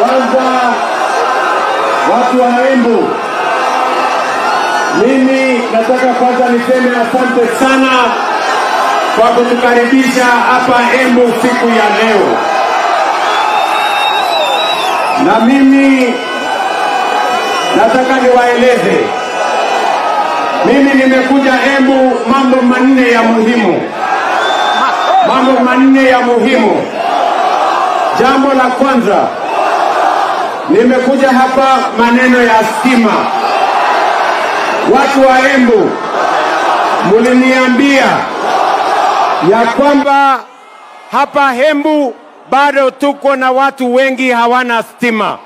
Kwanza watu wa Embu, mimi nataka kwanza niseme asante sana kwa kutukaribisha hapa Embu siku ya leo. Na mimi nataka niwaeleze, mimi nimekuja Embu mambo manne ya muhimu. Jambo la kwanza, nimekuja hapa maneno ya stima. Watu wa Embu, muliniambia ya kwamba hapa Embu bado tuko na watu wengi hawana stima.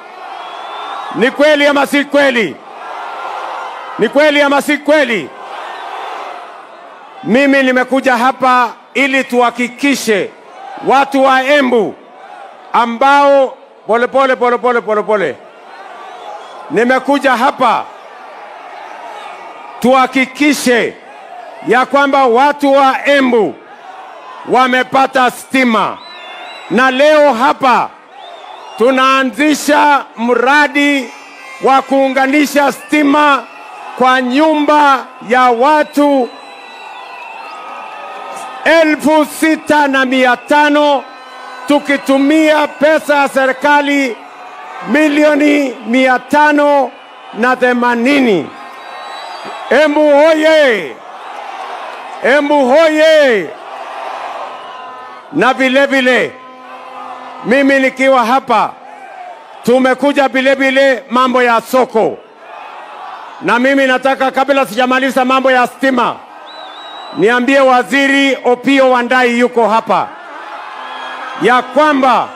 Ni kweli ama si kweli? Ni kweli ama si kweli? Mimi nimekuja hapa ili tuhakikishe watu wa Embu ambao pole. Nimekuja hapa tuhakikishe ya kwamba watu wa Embu wamepata stima. Na leo hapa tunaanzisha mradi wa kuunganisha stima kwa nyumba ya watu 6,500 tukitumia pesa ya serikali milioni 580. Embu hoye! Embu hoye! Na vile mimi nikiwa hapa tumekuja vile mambo ya soko. Na mimi nataka kabla sijamaliza mambo ya stima niambie Waziri Opiyo Wandayi yuko hapa ya kwamba